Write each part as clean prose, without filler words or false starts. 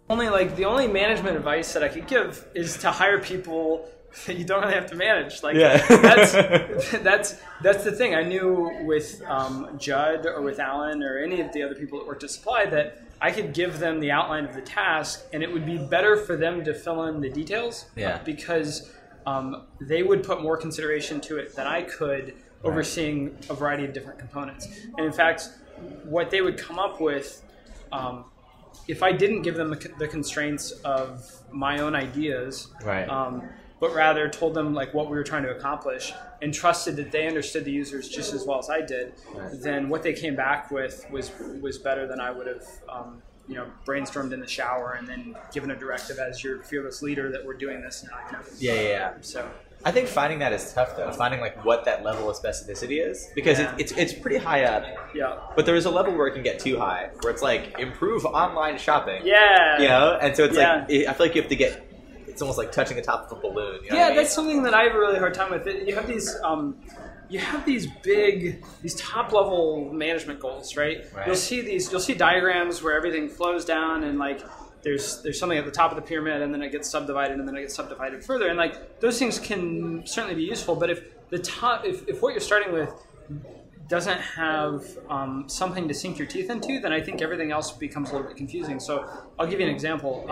Only like the only management advice that I could give is to hire people that you don't really have to manage. Like that's the thing. I knew with Judd or with Alan or any of the other people that worked at Supply that I could give them the outline of the task, and it would be better for them to fill in the details because they would put more consideration to it than I could, overseeing a variety of different components. And in fact, what they would come up with, if I didn't give them the constraints of my own ideas, but rather told them like what we were trying to accomplish and trusted that they understood the users just as well as I did, then what they came back with was better than I would have brainstormed in the shower and then given a directive as your fearless leader that we're doing this now. So I think finding that is tough though. Finding like what that level of specificity is, because it's pretty high up. Yeah. But there is a level where it can get too high, where it's like improve online shopping. Yeah. You know, and so it's like I feel like you have to get. It's almost like touching the top of a balloon. You know what I mean? That's something that I have a really hard time with. You have these top level management goals, right? You'll see diagrams where everything flows down and like there's something at the top of the pyramid and then it gets subdivided and then it gets subdivided further, and like those things can certainly be useful. But if what you're starting with doesn't have something to sink your teeth into, then I think everything else becomes a little bit confusing. So I'll give you an example.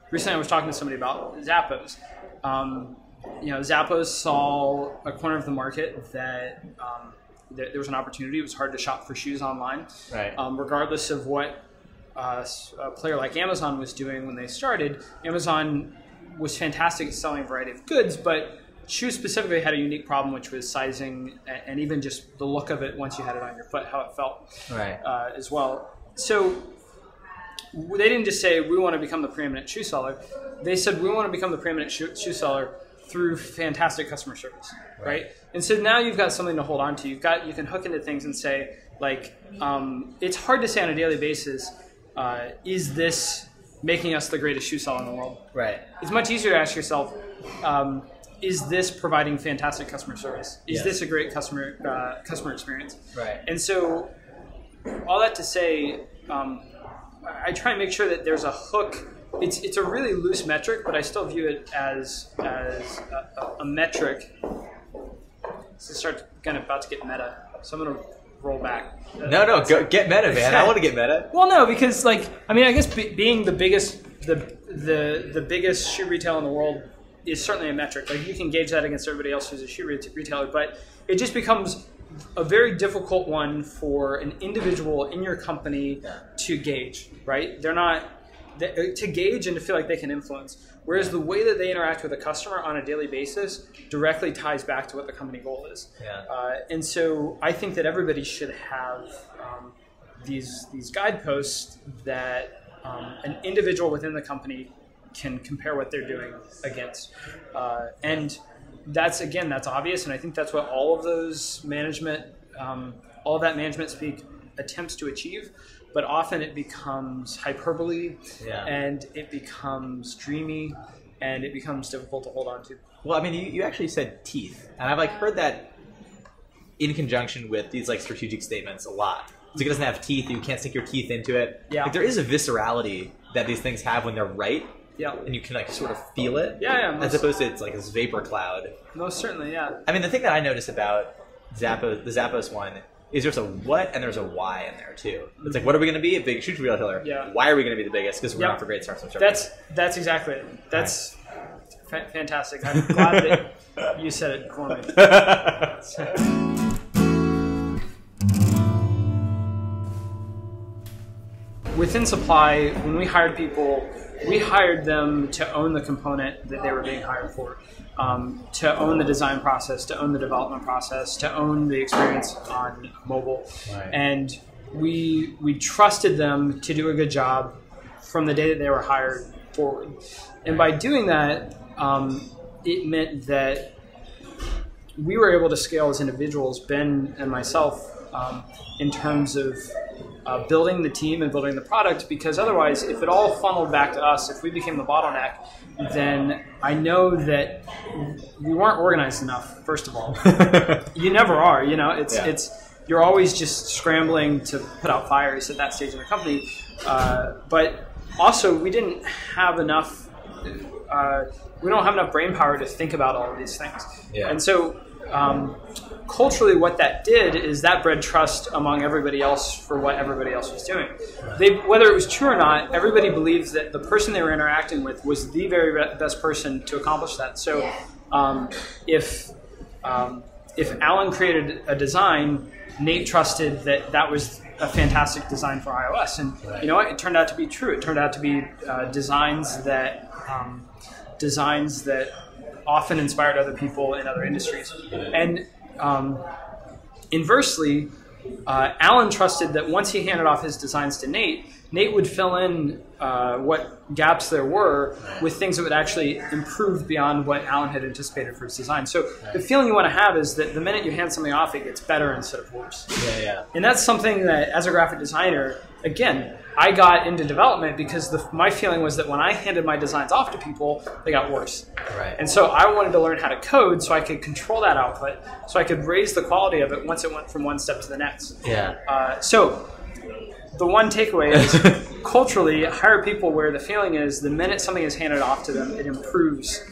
Recently I was talking to somebody about Zappos. Zappos saw a corner of the market that there was an opportunity. It was hard to shop for shoes online, regardless of what a player like Amazon was doing when they started. Amazon was fantastic at selling a variety of goods, but shoes specifically had a unique problem, which was sizing and even just the look of it once you had it on your foot, how it felt as well. So they didn't just say, we want to become the preeminent shoe seller. They said, we want to become the preeminent shoe seller through fantastic customer service, right? And so now you've got something to hold on to. You can hook into things and say, like, it's hard to say on a daily basis, is this making us the greatest shoe seller in the world? Right. It's much easier to ask yourself, is this providing fantastic customer service? Is this a great customer experience? Right. And so all that to say, I try and make sure that there's a hook. It's a really loose metric, but I still view it as a metric. So about to get meta. So I'm going to roll back. No, go get meta, man. I want to get meta. Well, no, because I guess being the biggest shoe retailer in the world is certainly a metric. Like you can gauge that against everybody else who's a shoe retailer, but it just becomes a very difficult one for an individual in your company to gauge, right? They're not to gauge and to feel like they can influence. Whereas the way that they interact with a customer on a daily basis directly ties back to what the company goal is. And so I think that everybody should have these guideposts that an individual within the company can compare what they're doing against. And that's obvious, and I think that's what all of those all of that management speak attempts to achieve. But often it becomes hyperbole, and it becomes dreamy, and it becomes difficult to hold on to. Well, I mean, you actually said teeth, and I've heard that in conjunction with these strategic statements a lot. It's it doesn't have teeth; you can't sink your teeth into it. Yeah, there is a viscerality that these things have when they're right. Yeah, and you can sort of feel it. As opposed to it's like this vapor cloud. Most certainly, yeah. I mean, the thing that I noticed about the Zappos one is there's a what and there's a why in there too. It's like, what are we going to be? A big shoe retailer. Yeah. Why are we going to be the biggest? Because we're not for great starts and service. That's exactly it. That's fantastic. I'm glad that you said it for me. Within Supply, when we hired people, we hired them to own the component that they were being hired for. To own the design process, to own the development process, to own the experience on mobile. And we trusted them to do a good job from the day that they were hired forward. And by doing that, it meant that we were able to scale as individuals, Ben and myself, in terms of building the team and building the product, because otherwise, if it all funneled back to us, if we became the bottleneck, then I know that we weren't organized enough, first of all. You never are, you're always just scrambling to put out fires at that stage in the company. But also, we didn't have enough. We don't have enough brain power to think about all of these things. Yeah. And so, culturally, what that did is that bred trust among everybody else for what everybody else was doing. Whether it was true or not, everybody believed that the person they were interacting with was the very best person to accomplish that. So, if Alan created a design, Nate trusted that that was a fantastic design for iOS, and you know what? It turned out to be true. It turned out to be designs that often inspired other people in other industries. And inversely, Alan trusted that once he handed off his designs to Nate, Nate would fill in what gaps there were with things that would actually improve beyond what Alan had anticipated for his design. So the feeling you want to have is that the minute you hand something off, it gets better instead of worse. Yeah. And that's something that, as a graphic designer, again, I got into development because my feeling was that when I handed my designs off to people, they got worse. Right. And so I wanted to learn how to code so I could control that output, so I could raise the quality of it once it went from one step to the next. Yeah. So the one takeaway is culturally, hire people where the feeling is the minute something is handed off to them, it improves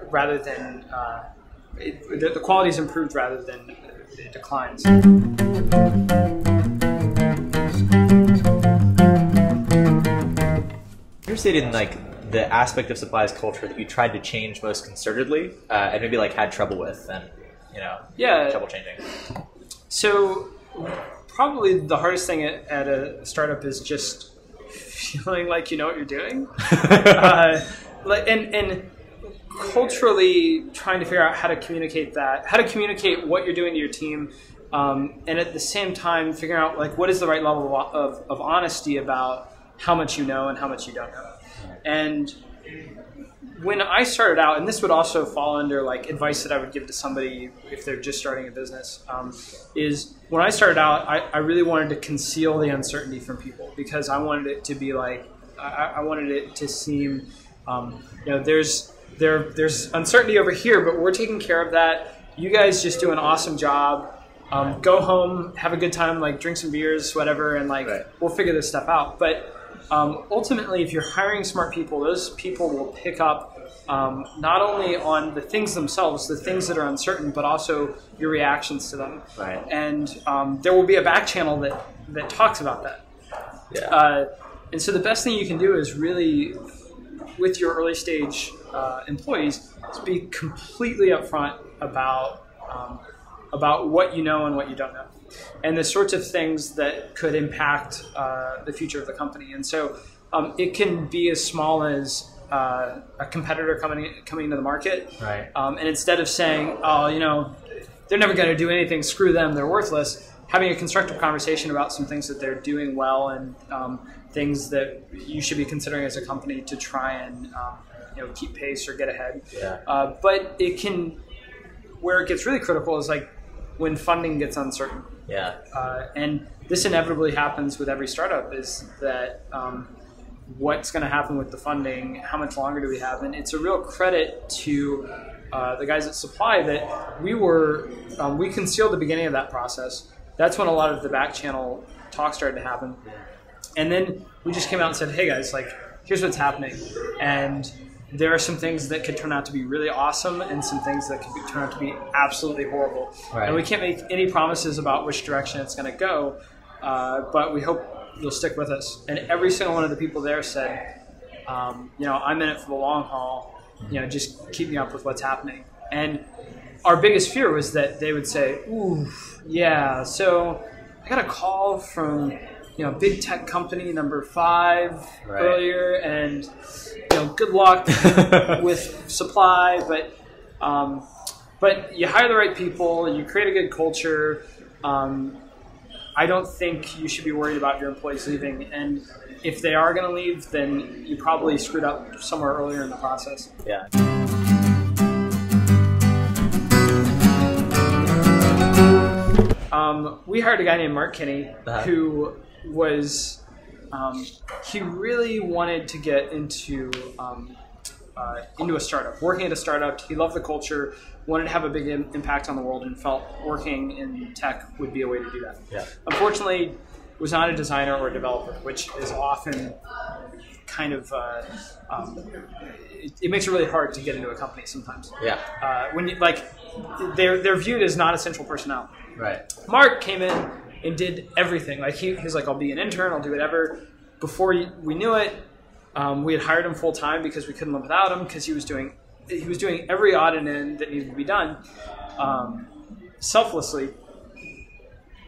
rather than the quality is improved rather than it declines. You're stating like the aspect of supplies culture that you tried to change most concertedly and maybe like had trouble with and trouble changing. So probably the hardest thing at a startup is just feeling like you know what you're doing, and culturally trying to figure out how to communicate what you're doing to your team, and at the same time figuring out like what is the right level of honesty about how much you know and how much you don't know. And when I started out, and this would also fall under like advice that I would give to somebody if they're just starting a business, is when I started out, I really wanted to conceal the uncertainty from people because I wanted it to be like, I wanted it to seem, there's uncertainty over here, but we're taking care of that. You guys just do an awesome job. Go home, have a good time, like drink some beers, whatever, and like we'll figure this stuff out. But ultimately, if you're hiring smart people, those people will pick up not only on the things themselves, the things that are uncertain, but also your reactions to them. Right. And there will be a back channel that talks about that. Yeah. And so the best thing you can do is really, with your early stage employees, is be completely upfront about what you know and what you don't know, and the sorts of things that could impact the future of the company. And so it can be as small as a competitor coming into the market, right. And instead of saying, oh, they're never going to do anything, screw them, they're worthless, having a constructive conversation about some things that they're doing well and things that you should be considering as a company to try and keep pace or get ahead. Yeah. But where it gets really critical is like when funding gets uncertain. Yeah. And this inevitably happens with every startup, is that what's going to happen with the funding, how much longer do we have? And it's a real credit to the guys at Supply that we concealed the beginning of that process. That's when a lot of the back channel talk started to happen. And then we just came out and said, hey guys, like, here's what's happening. And there are some things that could turn out to be really awesome and some things that could turn out to be absolutely horrible. Right. And we can't make any promises about which direction it's going to go, but we hope you'll stick with us. And every single one of the people there said, I'm in it for the long haul. Just keep me up with what's happening. And our biggest fear was that they would say, ooh, yeah, so I got a call from big tech company number 5 earlier, and good luck with Supply, but you hire the right people, you create a good culture. I don't think you should be worried about your employees leaving, and if they are going to leave, then you probably screwed up somewhere earlier in the process. Yeah. We hired a guy named Mark Kinney who was he really wanted to get into a startup, working at a startup. He loved the culture, wanted to have a big impact on the world, and felt working in tech would be a way to do that. Yeah. Unfortunately, was not a designer or a developer, which is often kind of it makes it really hard to get into a company sometimes. Yeah. When you, like they're viewed as not essential personnel. Right. Mark came in and did everything. Like he's like, I'll be an intern, I'll do whatever. Before we knew it, we had hired him full time because we couldn't live without him, because he was doing every odd and end that needed to be done selflessly.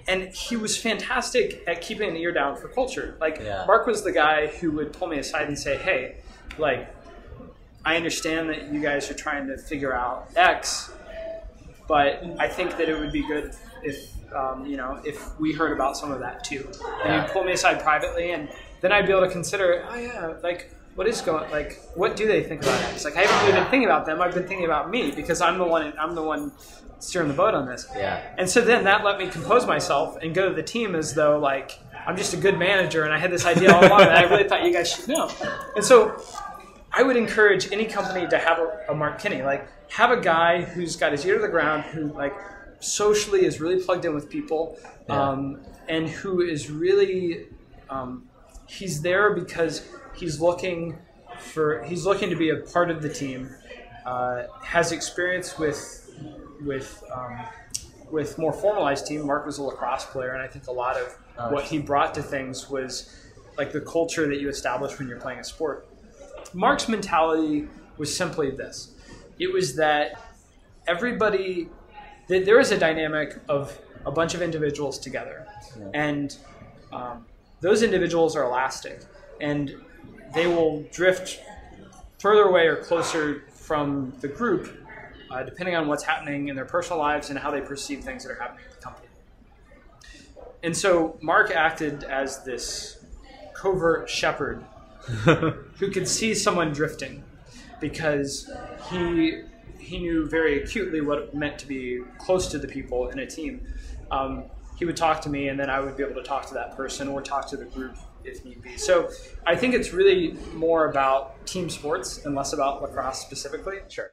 And he was fantastic at keeping an ear down for culture. Like Mark was the guy who would pull me aside and say, hey, like, I understand that you guys are trying to figure out X, but I think that it would be good if if we heard about some of that too. And he'd pull me aside privately, and then I'd be able to consider, what do they think about X? Like, I haven't really been thinking about them. I've been thinking about me, because I'm the one steering the boat on this. Yeah. And so then that let me compose myself and go to the team as though like I'm just a good manager and I had this idea all along that I really thought you guys should know. And so I would encourage any company to have a Mark Kinney. Like, have a guy who's got his ear to the ground, who like socially is really plugged in with people, and who is really he's there because he's looking to be a part of the team, has experience with more formalized team. Mark was a lacrosse player, and I think a lot of what he brought to things was like the culture that you establish when you're playing a sport. Mark's mentality was simply this. It was that there is a dynamic of a bunch of individuals together, and those individuals are elastic, and they will drift further away or closer from the group depending on what's happening in their personal lives and how they perceive things that are happening in the company. And so Mark acted as this covert shepherd who could see someone drifting, because he knew very acutely what it meant to be close to the people in a team. He would talk to me, and then I would be able to talk to that person or talk to the group if need be. So I think it's really more about team sports and less about lacrosse specifically. Sure.